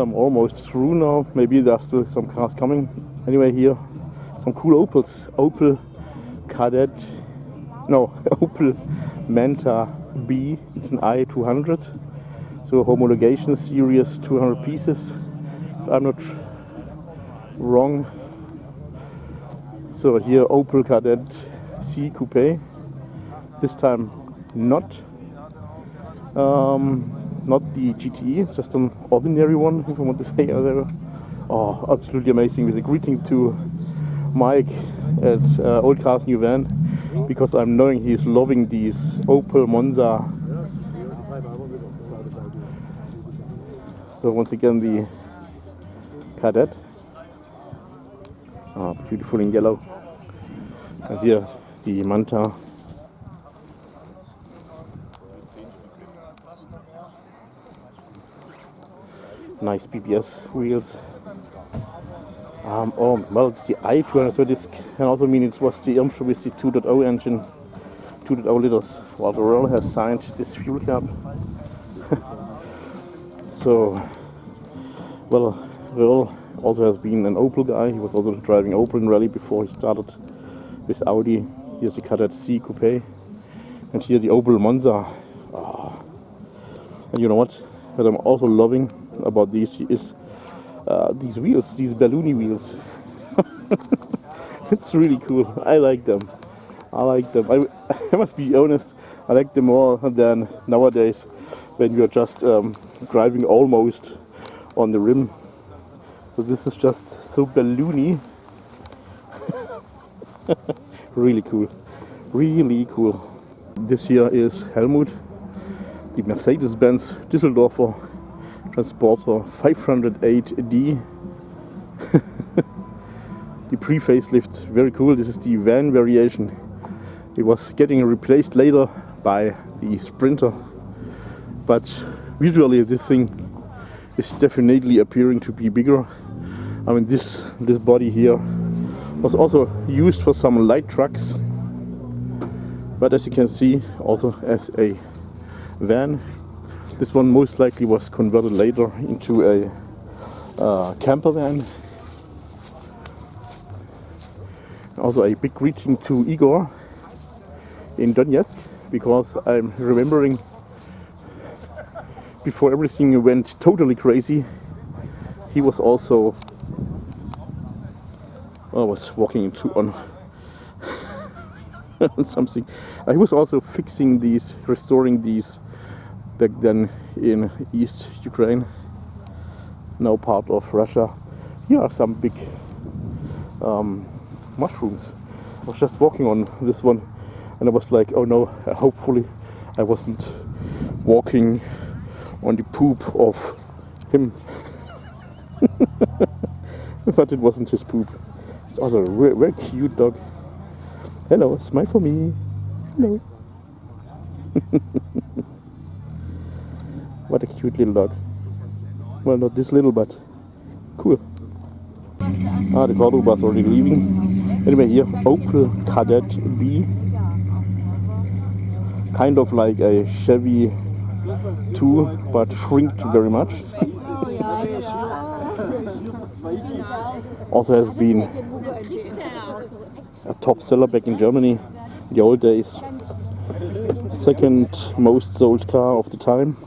I'm almost through now. Maybe there's still some cars coming. Anyway, here some cool Opels. Opel Kadett, no, Opel Manta B. It's an i200, so homologation series, 200 pieces, if I'm not wrong. So here Opel Kadett C Coupe. This time not the GTE, it's just an ordinary one, if I want to say. Oh, absolutely amazing. With a greeting to Mike at Old Car's New Van, because I'm knowing he's loving these Opel Monza. So once again the Kadett, beautiful in yellow, and here the Manta. Nice BBS wheels. Oh, well, it's the i200, so this can also mean it was the Irmscher with the 2.0 engine, 2.0 liters, while the Earl has signed this fuel cap. So, well, Earl also has been an Opel guy. He was also driving Opel in rally before he started with Audi. Here's the Kadett C Coupe, and here the Opel Monza. And you know what I'm also loving about these is these wheels, these balloony wheels. It's really cool. I like them. I must be honest, I like them more than nowadays when you're just driving almost on the rim. So this is just so balloony. Really cool. Really cool. This here is Helmut, the Mercedes-Benz Düsseldorfer Transporter 508D. The pre-facelift, very cool. This is the van variation. It was getting replaced later by the Sprinter, but visually this thing is definitely appearing to be bigger. I mean, this body here was also used for some light trucks, but as you can see, also as a van. This one most likely was converted later into a camper van. Also a big greeting to Igor in Donetsk, because I'm remembering before everything went totally crazy, he was also was walking into on something. He was also fixing these, restoring these back then in East Ukraine, now part of Russia. Here are some big mushrooms. I was just walking on this one and I was like, oh no, hopefully I wasn't walking on the poop of him. But it wasn't his poop. It's also a very cute dog. Hello, smile for me. Hello. What a cute little dog. Well, not this little, but cool. The Cordoba is already leaving. Anyway, here, Opel Kadett B. Kind of like a Chevy 2, but shrinked very much. Also has been a top seller back in Germany in the old days. Second most sold car of the time,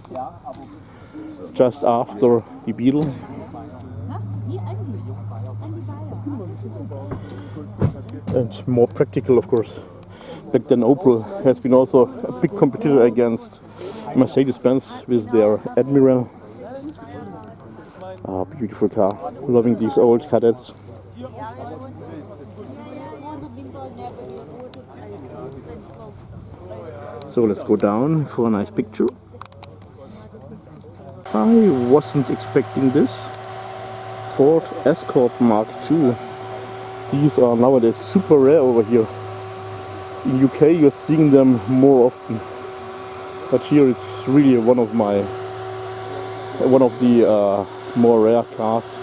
just after the Beetle. And more practical, of course. Back then Opel has been also a big competitor against Mercedes-Benz with their Admiral. Beautiful car. Loving these old Kadetts. So let's go down for a nice picture. I wasn't expecting this. Ford Escort Mark II. These are nowadays super rare over here. In UK you're seeing them more often, but here it's really one of the more rare cars.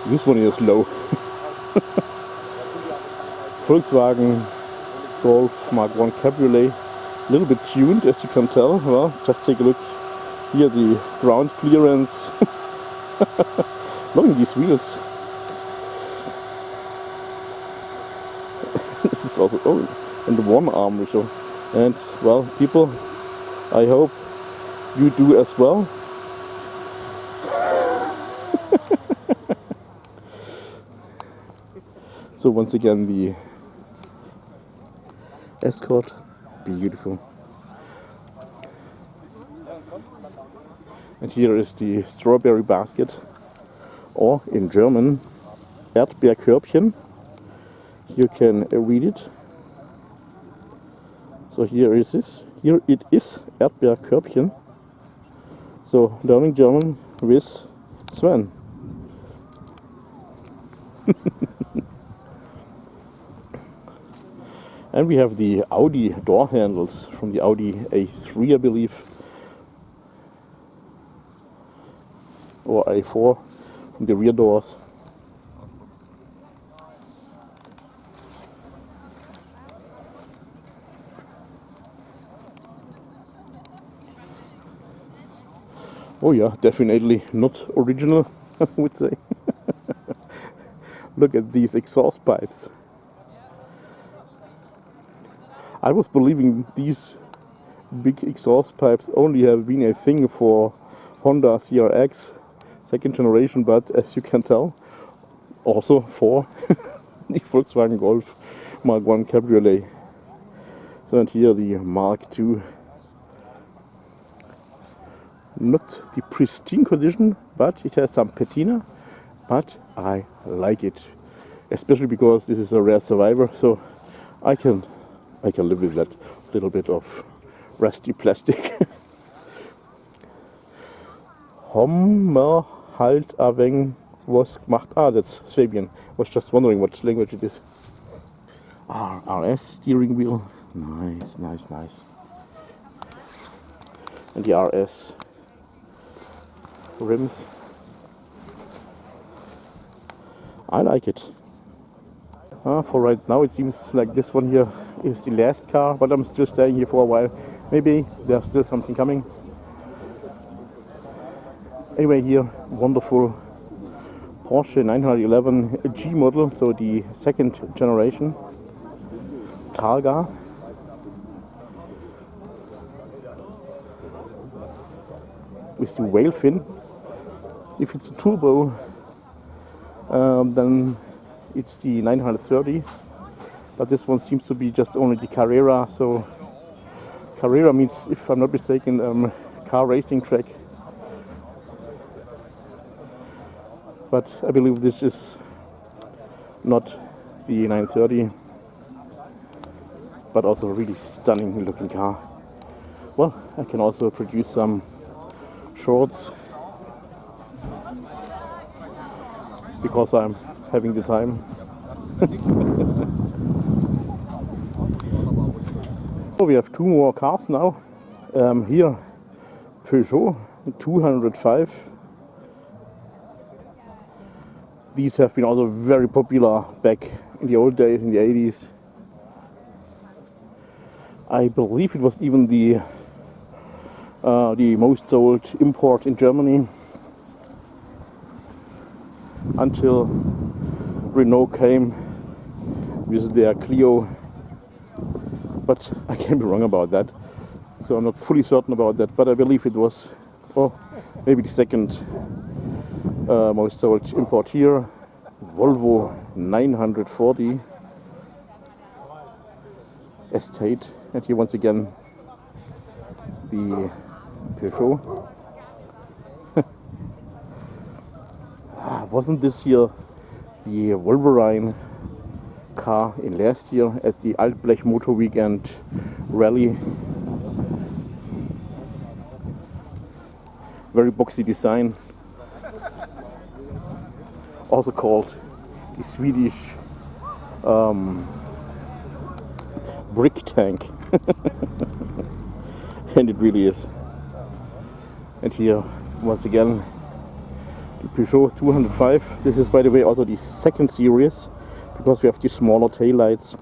This one is low. Volkswagen Golf Mark 1 Cabriolet, a little bit tuned, as you can tell. Well, just take a look here, the ground clearance. Look at these wheels. This is also, oh, and the one arm we show. And well, people, I hope you do as well. So once again, the escort, beautiful. And here is the strawberry basket, or in German, Erdbeerkörbchen. You can read it. So here is this. Here it is, Erdbeerkörbchen. So learning German with Sven. And we have the Audi door handles from the Audi A3, I believe, or A4, from the rear doors. Oh yeah, definitely not original, I would say. Look at these exhaust pipes. I was believing these big exhaust pipes only have been a thing for Honda CRX second generation, but as you can tell, also for the Volkswagen Golf Mark 1 Cabriolet. So and here the Mark II. Not the pristine condition, but it has some patina, but I like it. Especially because this is a rare survivor, so I can live with that little bit of rusty plastic. Hommer halt aveng was gemacht. Ah, that's Swabian. Was just wondering what language it is. RS steering wheel. Nice, nice, nice. And the RS rims. I like it. For right now it seems like this one here is the last car, but I'm still staying here for a while. Maybe there's still something coming. Anyway, here, wonderful Porsche 911 G model, so the second generation Targa. With the whale fin. If it's a turbo, then it's the 930, but this one seems to be just only the Carrera. So Carrera means, if I'm not mistaken, car racing track. But I believe this is not the 930, but also a really stunning looking car. Well, I can also produce some shorts because I'm having the time. So we have two more cars now. Here, Peugeot 205. These have been also very popular back in the old days, in the 80s. I believe it was even the most sold import in Germany until Renault came with their Clio, but I can be wrong about that, so I'm not fully certain about that, but I believe it was, maybe the second most sold import here. Volvo 940 Estate, and here once again the Peugeot. Wasn't this here the Wolverine car in last year at the Altblech Motorweekend rally? Very boxy design. Also called the Swedish brick tank. And it really is. And here once again the Peugeot 205. This is, by the way, also the second series, because we have the smaller taillights.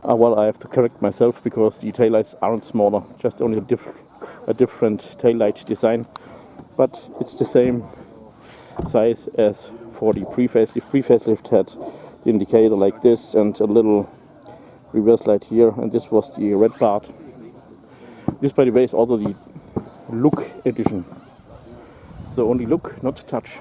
Well, I have to correct myself because the taillights aren't smaller, just only a different taillight design, but it's the same size as for the pre-facelift. Pre-facelift had the indicator like this and a little reverse light here, and this was the red part. This, by the way, is also the look edition. So only look, not touch.